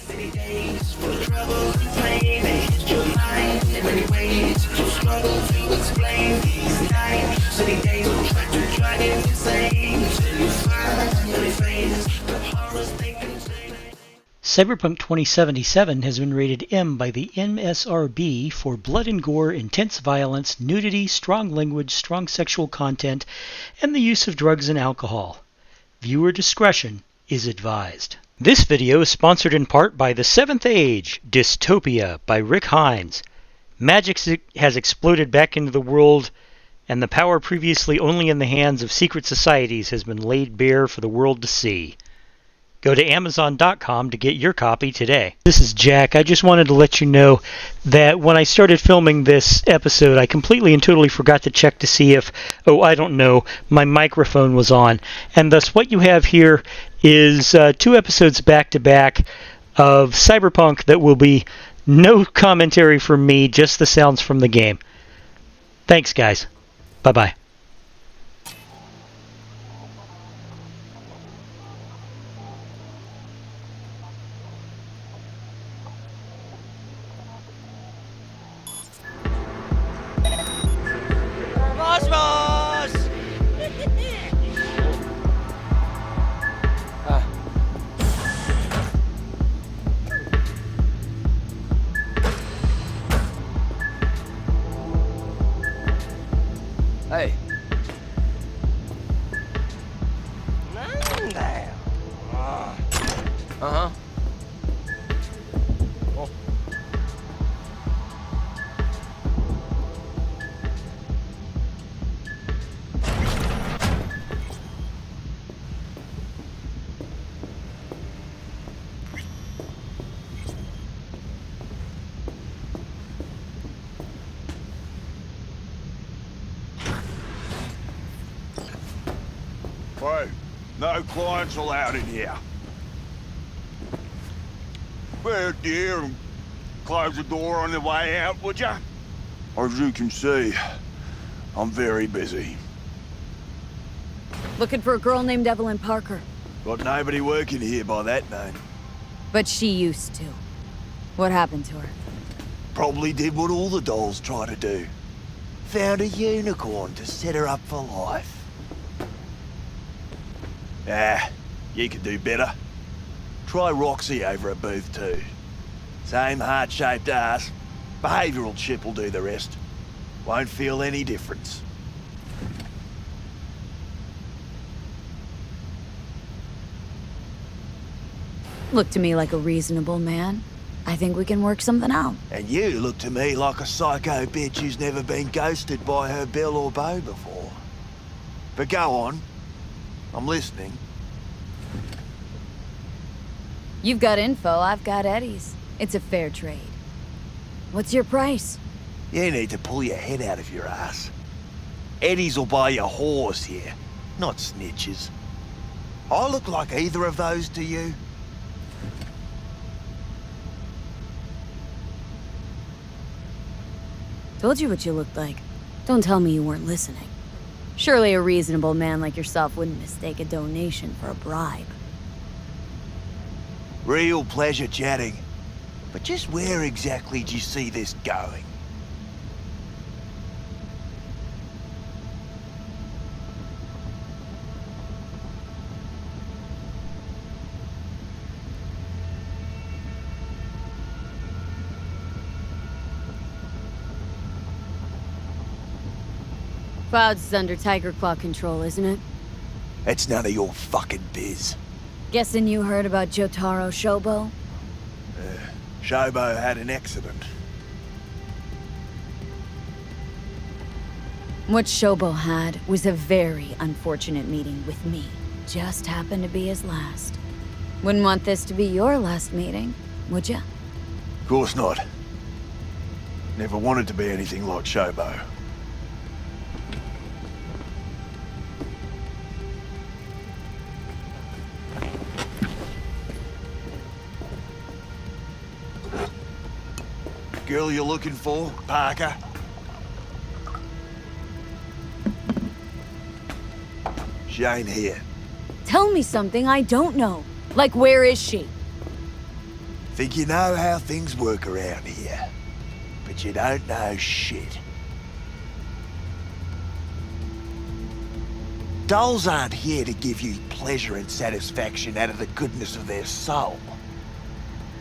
Many days full of trouble and pain. They hit your mind in many ways. You struggle to explain these nights. Many days will try to drive you insane. Till you finally face the horrors they contain. Cyberpunk 2077 has been rated M by the MSRB for blood and gore, intense violence, nudity, strong language, strong sexual content, and the use of drugs and alcohol. Viewer discretion is advised. This video is sponsored in part by The Seventh Age, Dystopia by Rick Hines. Magic has exploded back into the world, and the power previously only in the hands of secret societies has been laid bare for the world to see. Go to Amazon.com to get your copy today. This is Jack. I just wanted to let you know that when I started filming this episode, I completely and totally forgot to check to see if, my microphone was on. And thus what you have here is 2 episodes back-to-back of Cyberpunk that will be no commentary from me, just the sounds from the game. Thanks, guys. Bye-bye. Hey. Uh-huh. Oh. Hey, no clients allowed in here. Well, dear, and close the door on the way out, would ya? As you can see, I'm very busy. Looking for a girl named Evelyn Parker. Got nobody working here by that name. But she used to. What happened to her? Probably did what all the dolls try to do. Found a unicorn to set her up for life. Ah, you could do better. Try Roxy over at Booth 2. Same heart-shaped ass. Behavioural chip will do the rest. Won't feel any difference. Look to me like a reasonable man. I think we can work something out. And you look to me like a psycho bitch who's never been ghosted by her belle or beau before. But go on. I'm listening. You've got info, I've got Eddie's. It's a fair trade. What's your price? You need to pull your head out of your ass. Eddie's will buy you whores here, not snitches. I look like either of those to you? Told you what you looked like. Don't tell me you weren't listening. Surely a reasonable man like yourself wouldn't mistake a donation for a bribe. Real pleasure chatting. But just where exactly do you see this going? Clouds is under Tiger Claw control, isn't it? It's none of your fucking biz. Guessing you heard about Jotaro Shobo? Shobo had an accident. What Shobo had was a very unfortunate meeting with me. Just happened to be his last. Wouldn't want this to be your last meeting, would ya? Of course not. Never wanted to be anything like Shobo. Girl you're looking for, Parker? She ain't here. Tell me something I don't know. Like, where is she? Think you know how things work around here, but you don't know shit. Dolls aren't here to give you pleasure and satisfaction out of the goodness of their soul.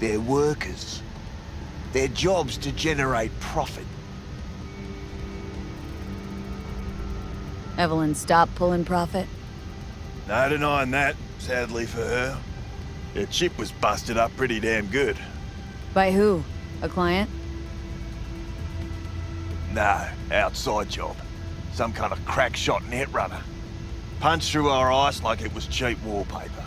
They're workers. Their job's to generate profit. Evelyn stopped pulling profit? No denying that, sadly for her. Her chip was busted up pretty damn good. By who? A client? No, outside job. Some kind of crack shot net runner. Punched through our ice like it was cheap wallpaper.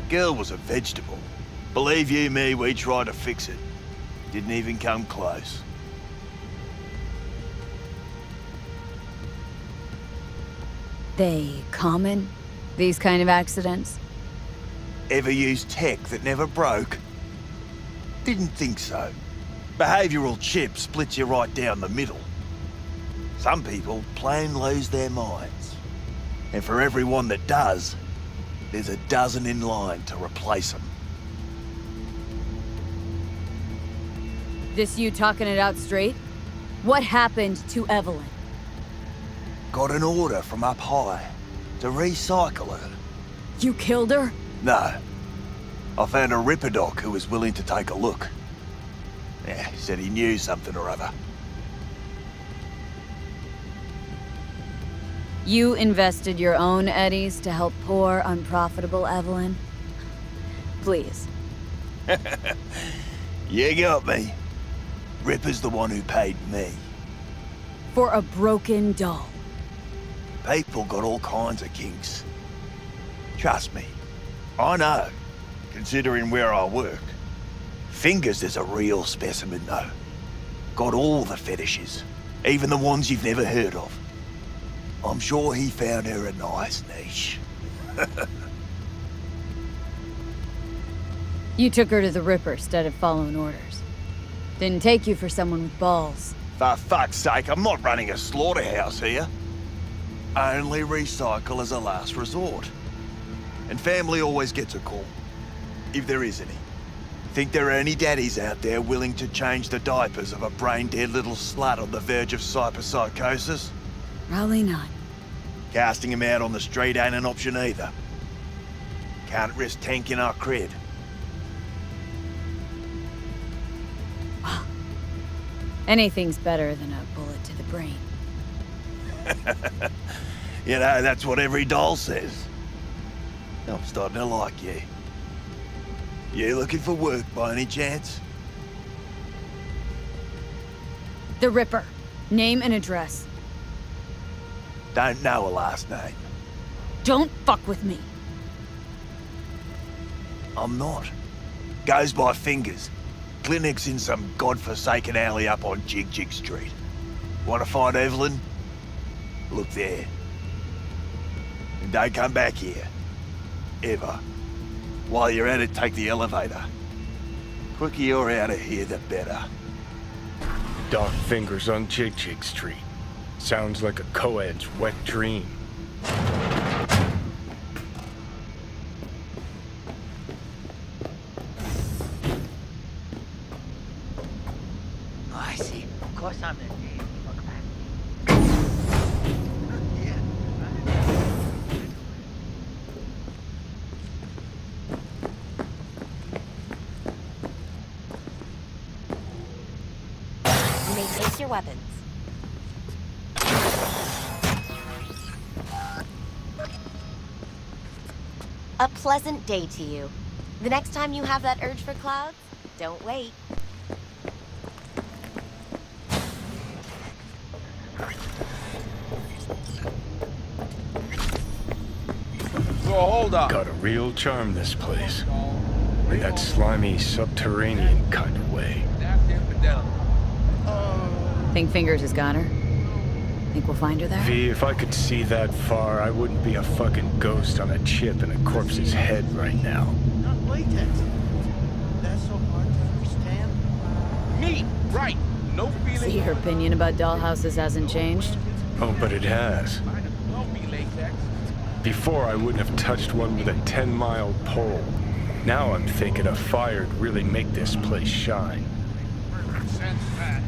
Girl was a vegetable. Believe you me, we tried to fix it. Didn't even come close. They common? These kind of accidents? Ever used tech that never broke? Didn't think so. Behavioural chip splits you right down the middle. Some people plain lose their minds. And for everyone that does, there's a dozen in line to replace them. This you talking it out straight? What happened to Evelyn? Got an order from up high to recycle her. You killed her? No. I found a ripper doc who was willing to take a look. Yeah, he said he knew something or other. You invested your own eddies to help poor, unprofitable Evelyn? Please. You got me. Ripper's the one who paid me. For a broken doll. People got all kinds of kinks. Trust me, I know, considering where I work. Fingers is a real specimen though. Got all the fetishes, even the ones you've never heard of. I'm sure he found her a nice niche. You took her to the Ripper instead of following orders. Didn't take you for someone with balls. For fuck's sake, I'm not running a slaughterhouse here. Only recycle as a last resort. And family always gets a call, if there is any. Think there are any daddies out there willing to change the diapers of a brain-dead little slut on the verge of cyberpsychosis? Probably not. Casting him out on the street ain't an option either. Can't risk tanking our cred. Anything's better than a bullet to the brain. You know, that's what every doll says. I'm starting to like you. You looking for work by any chance? The Ripper. Name and address. Don't know a last name. Don't fuck with me. I'm not. Goes by fingers. Clinic's in some godforsaken alley up on Jig Jig Street. Want to find Evelyn? Look there. And don't come back here. Ever. While you're at it, take the elevator. Quicker you're out of here, the better. Dark fingers on Jig Jig Street. Sounds like a co-ed's wet dream. Oh, I see. Of course I'm in. Look back. You may take your weapons. A pleasant day to you. The next time you have that urge for clouds, don't wait. So hold up. Got a real charm, this place. In that slimy, subterranean kind of way. That's infidelity. Think Fingers has got her? Think we'll find her there? V, if I could see that far, I wouldn't be a fucking ghost on a chip in a corpse's head right now. Not latex. That's so hard to understand. Me, right. No feeling. See, your opinion about dollhouses hasn't changed? Oh, but it has. Don't be latex. Before, I wouldn't have touched one with a 10-mile pole. Now I'm thinking a fire'd really make this place shine. Sense that.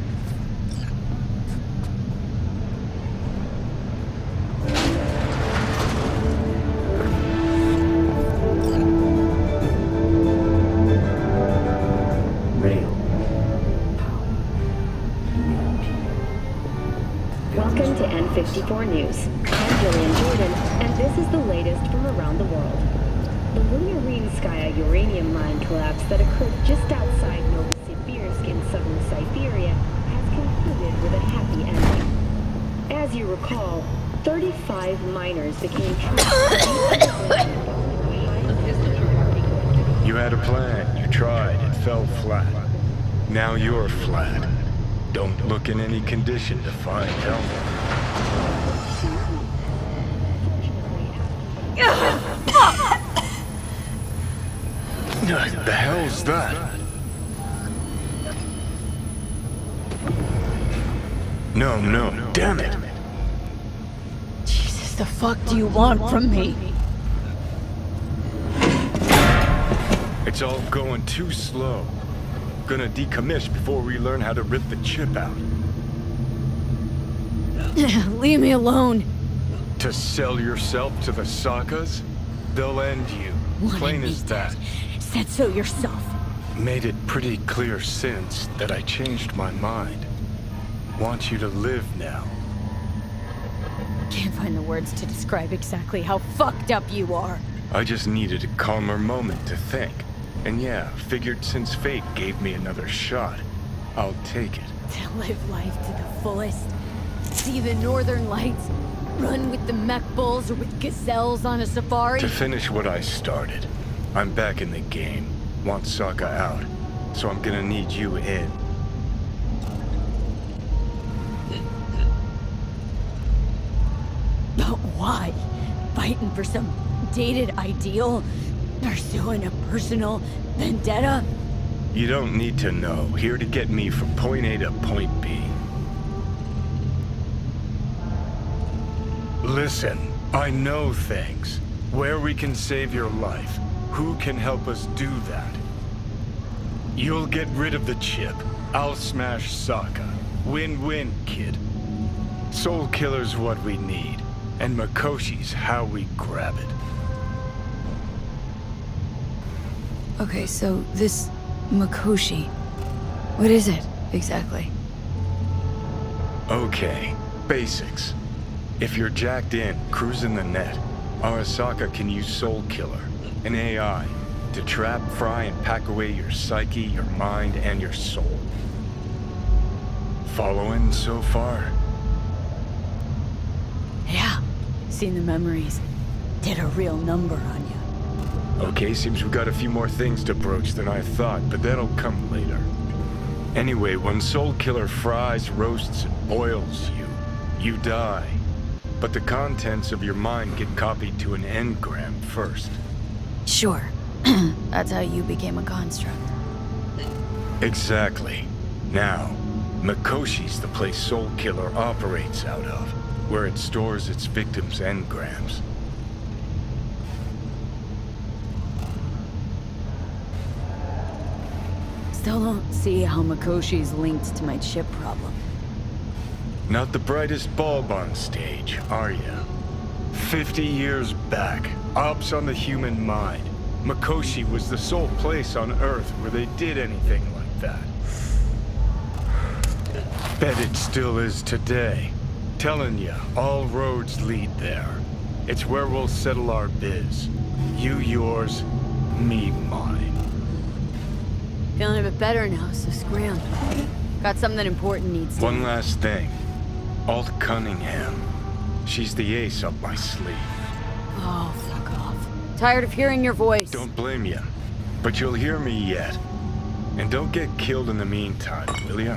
Welcome to N54 News. I'm Julian Jordan, and this is the latest from around the world. The Lunar-Rinskaya uranium mine collapse that occurred just outside Novosibirsk in southern Siberia has concluded with a happy ending. As you recall, 35 miners became trapped. You had a plan, you tried, it fell flat. Now you're flat. Don't look in any condition to find help. What the hell's that? No, damn it. Jesus, the fuck do you want from me? It's all going too slow. Gonna decommission before we learn how to rip the chip out. Leave me alone. To sell yourself to the Sakas? They'll end you. Plain as that. Said so yourself. Made it pretty clear since that I changed my mind. Want you to live now. Can't find the words to describe exactly how fucked up you are. I just needed a calmer moment to think. And yeah, figured since fate gave me another shot, I'll take it. To live life to the fullest. See the northern lights. Run with the mech bulls or with gazelles on a safari. To finish what I started, I'm back in the game. Want Sokka out, so I'm gonna need you in. But why? Fighting for some dated ideal? Pursuing a personal vendetta? You don't need to know. Here to get me from point A to point B. Listen, I know things. Where we can save your life. Who can help us do that? You'll get rid of the chip. I'll smash Sokka. Win-win, kid. Soul Killer's what we need. And Mikoshi's how we grab it. Okay, so this Mikoshi, what is it exactly? Okay, basics. If you're jacked in, cruising the net, Arasaka can use Soul Killer, an AI, to trap, fry, and pack away your psyche, your mind, and your soul. Following so far? Yeah, seen the memories. Did a real number on you. Okay, seems we got a few more things to broach than I thought, but that'll come later. Anyway, when Soul Killer fries, roasts, and boils you, you die. But the contents of your mind get copied to an engram first. Sure. That's how you became a construct. Exactly. Now, Mikoshi's the place Soul Killer operates out of, where it stores its victims' engrams. Still don't see how Mikoshi's linked to my chip problem. Not the brightest bulb on stage, are you? 50 years back, ops on the human mind. Mikoshi was the sole place on Earth where they did anything like that. Bet it still is today. Telling ya, all roads lead there. It's where we'll settle our biz. You yours, me mine. Feeling a bit better now, so scram. Got something important needs to... One last thing. Alt Cunningham. She's the ace up my sleeve. Oh, fuck off. Tired of hearing your voice. Don't blame you, but you'll hear me yet. And don't get killed in the meantime, will ya?